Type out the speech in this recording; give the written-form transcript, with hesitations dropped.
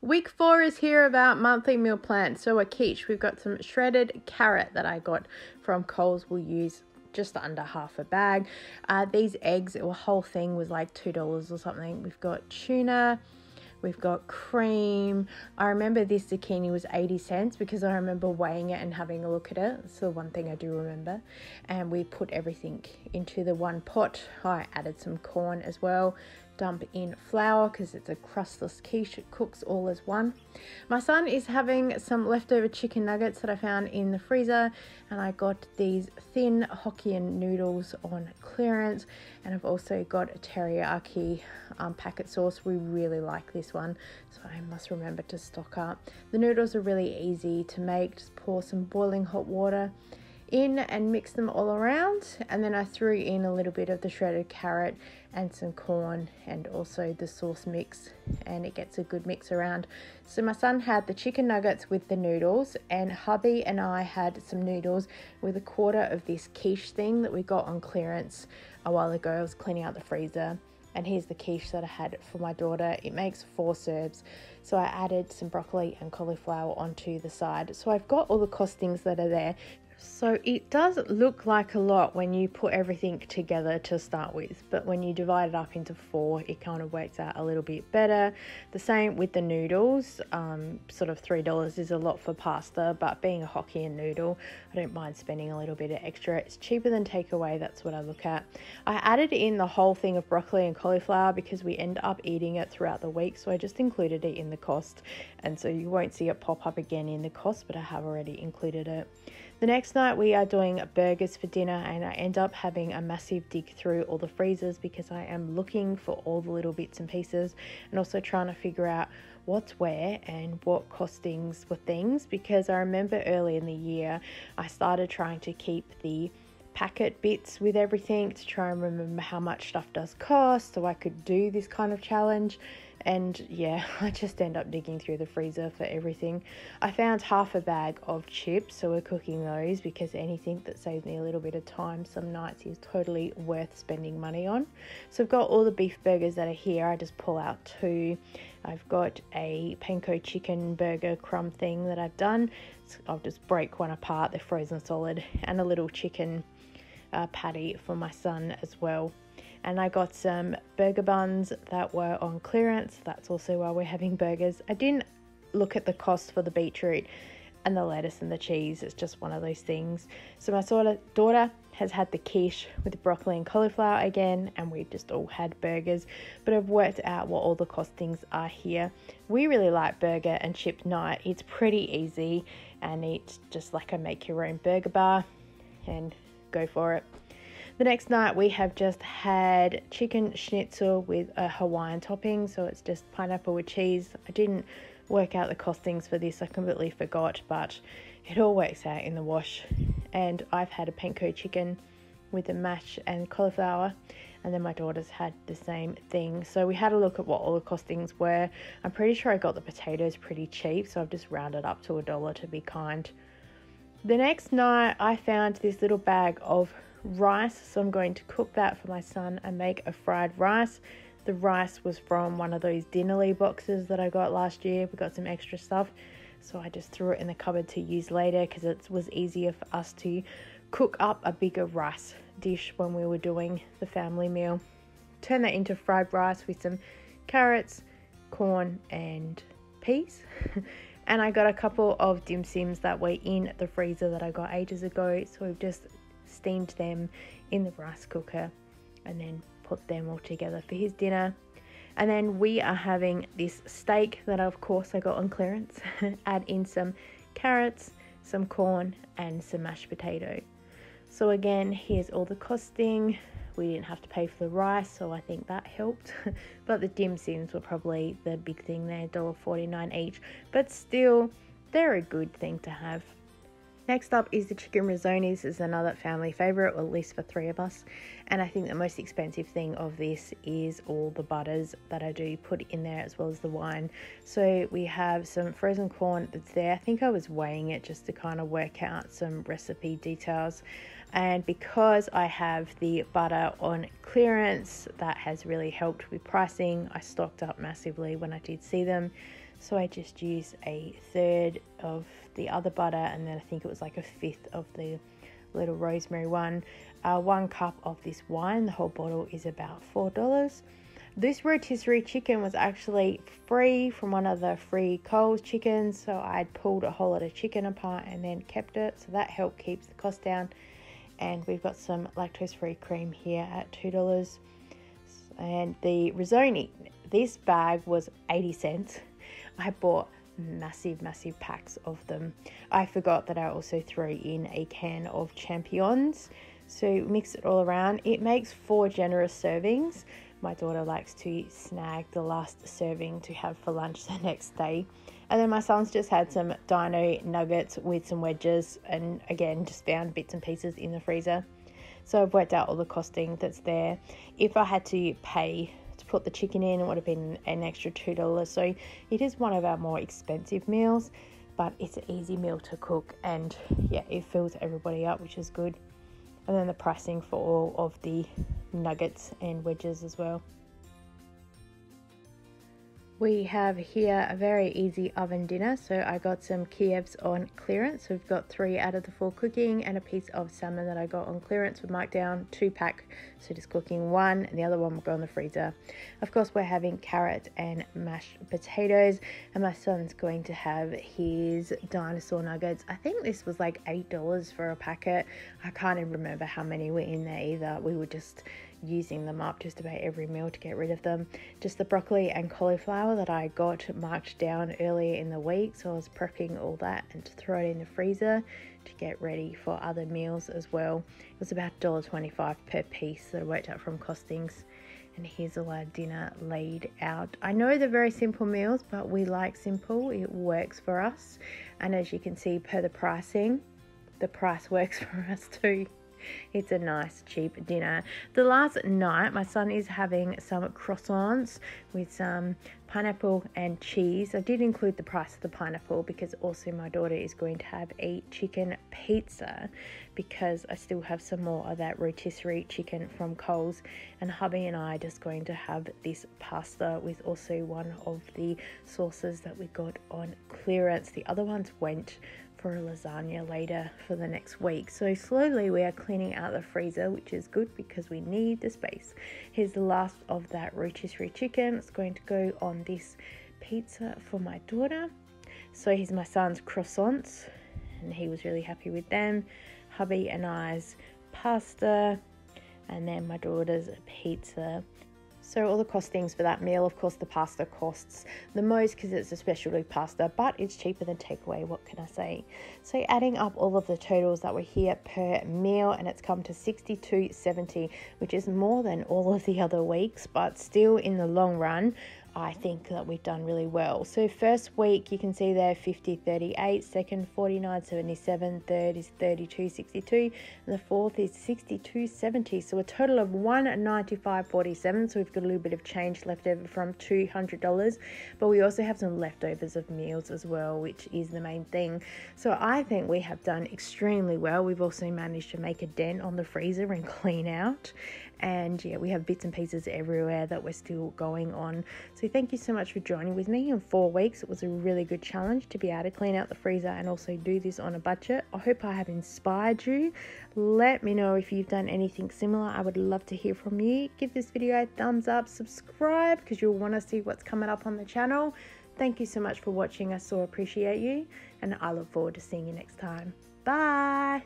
Week 4 is here about monthly meal plans. So a quiche, we've got some shredded carrot that I got from Coles. We'll use just under half a bag. These eggs, the whole thing was like $2 or something. We've got tuna, we've got cream. I remember this zucchini was 80 cents because I remember weighing it and having a look at it. It's the one thing I do remember. And we put everything into the one pot. I added some corn as well. Dump in flour because it's a crustless quiche. It cooks all as one. My son is having some leftover chicken nuggets that I found in the freezer, and I got these thin Hokkien noodles on clearance, and I've also got a teriyaki packet sauce. We really like this one, so I must remember to stock up. The noodles are really easy to make. Just pour some boiling hot water in and mix them all around, and then I threw in a little bit of the shredded carrot and some corn and also the sauce mix, and it gets a good mix around. So my son had the chicken nuggets with the noodles, and hubby and I had some noodles with a quarter of this quiche thing that we got on clearance a while ago. I was cleaning out the freezer, and here's the quiche that I had for my daughter. It makes 4 serves. So I added some broccoli and cauliflower onto the side. So I've got all the costings that are there. So it does look like a lot when you put everything together to start with, but when you divide it up into 4, it kind of works out a little bit better. The same with the noodles. Sort of $3 is a lot for pasta, but being a Hokkien noodle, I don't mind spending a little bit of extra. It's cheaper than takeaway. That's what I look at. I added in the whole thing of broccoli and cauliflower because we end up eating it throughout the week, so I just included it in the cost, and so you won't see it pop up again in the cost, but I have already included it. The next night we are doing burgers for dinner, and I end up having a massive dig through all the freezers because I am looking for all the little bits and pieces, and also trying to figure out what's where and what costings for things, because I remember early in the year I started trying to keep the packet bits with everything to try and remember how much stuff does cost so I could do this kind of challenge. And yeah, I just end up digging through the freezer for everything. I found half a bag of chips, so we're cooking those because anything that saves me a little bit of time some nights is totally worth spending money on. So I've got all the beef burgers that are here. I just pull out 2. I've got a panko chicken burger crumb thing that I've done. So I'll just break one apart. They're frozen solid, and a little chicken patty for my son as well. And I got some burger buns that were on clearance. That's also why we're having burgers. I didn't look at the cost for the beetroot and the lettuce and the cheese. It's just one of those things. So my daughter has had the quiche with the broccoli and cauliflower again, and we just all had burgers. But I've worked out what all the costings are here. We really like burger and chip night. It's pretty easy, and it's just like a make your own burger bar, and go for it. The next night we have just had chicken schnitzel with a Hawaiian topping, so it's just pineapple with cheese. I didn't work out the costings for this, I completely forgot, but it all works out in the wash. And I've had a panko chicken with a mash and cauliflower, and then my daughter's had the same thing. So we had a look at what all the costings were. I'm pretty sure I got the potatoes pretty cheap, so I've just rounded up to $1 to be kind. The next night I found this little bag of rice, so I'm going to cook that for my son and make a fried rice. The rice was from one of those Dinnerly boxes that I got last year. We got some extra stuff, so I just threw it in the cupboard to use later because it was easier for us to cook up a bigger rice dish when we were doing the family meal. Turn that into fried rice with some carrots, corn and peas. And I got a couple of dim sims that were in the freezer that I got ages ago, so we've just steamed them in the rice cooker and then put them all together for his dinner. And then we are having this steak that of course I got on clearance. Add in some carrots, some corn and some mashed potato. So again, here's all the costing. We didn't have to pay for the rice, so I think that helped. But the dim sims were probably the big thing there, $1.49 each, but still they're a good thing to have. Next up is the chicken rissonis. This is another family favorite, or at least for 3 of us. And I think the most expensive thing of this is all the butters that I do put in there, as well as the wine. So we have some frozen corn that's there. I think I was weighing it just to kind of work out some recipe details. And because I have the butter on clearance, that has really helped with pricing. I stocked up massively when I did see them. so I just used a third of the other butter, and then I think it was like a fifth of the little rosemary one. 1 cup of this wine, the whole bottle is about $4. This rotisserie chicken was actually free from one of the free Coles chickens, so I'd pulled a whole lot of chicken apart and then kept it, so that helped keep the cost down. And we've got some lactose-free cream here at $2. And the risotto, this bag was 80 cents. I bought massive packs of them. I forgot that I also threw in a can of champignons, so mix it all around. It makes 4 generous servings. My daughter likes to snag the last serving to have for lunch the next day. And then my son's just had some dino nuggets with some wedges, and again just found bits and pieces in the freezer. So I've worked out all the costing that's there. If I had to pay to put the chicken in, it would have been an extra $2. So it is one of our more expensive meals, but it's an easy meal to cook, and yeah, it fills everybody up, which is good. And then the pricing for all of the nuggets and wedges as well. We have here a very easy oven dinner. So I got some Kievs on clearance. We've got 3 out of the 4 cooking, and a piece of salmon that I got on clearance with markdown, 2-pack. So just cooking 1, and the other one will go in the freezer. Of course, we're having carrot and mashed potatoes, and my son's going to have his dinosaur nuggets. I think this was like $8 for a packet. I can't even remember how many were in there either. We were just using them up just about every meal to get rid of them. Just the broccoli and cauliflower that I got marked down earlier in the week, so I was prepping all that and to throw it in the freezer to get ready for other meals as well. It was about $1.25 per piece that I worked out from costings. And here's all our dinner laid out. I know they're very simple meals, but we like simple. It works for us, and as you can see per the pricing, the price works for us too. It's a nice cheap dinner. The last night my son is having some croissants with some pineapple and cheese. I did include the price of the pineapple because also my daughter is going to have a chicken pizza, because I still have some more of that rotisserie chicken from Coles, and hubby and I are just going to have this pasta with also one of the sauces that we got on clearance. The other ones went for a lasagna later for the next week. So slowly we are cleaning out the freezer, which is good because we need the space. Here's the last of that rotisserie chicken. It's going to go on this pizza for my daughter. So here's my son's croissants, and he was really happy with them. Hubby and I's pasta, and then my daughter's pizza. So all the costings for that meal, of course the pasta costs the most because it's a specialty pasta, but it's cheaper than takeaway, what can I say? So adding up all of the totals that were here per meal, and it's come to $62.70, which is more than all of the other weeks, but still in the long run, I think that we've done really well. So first week, you can see there $50.38, second $49.77, third is $32.62, and the fourth is $62.70. So a total of $195.47. So we've got a little bit of change left over from $200, but we also have some leftovers of meals as well, which is the main thing. So I think we have done extremely well. We've also managed to make a dent on the freezer and clean out. And yeah, we have bits and pieces everywhere that we're still going on. So thank you so much for joining with me in 4 weeks. It was a really good challenge to be able to clean out the freezer and also do this on a budget. I hope I have inspired you. Let me know if you've done anything similar. I would love to hear from you. Give this video a thumbs up, subscribe because you'll want to see what's coming up on the channel. Thank you so much for watching. I so appreciate you, and I look forward to seeing you next time. Bye.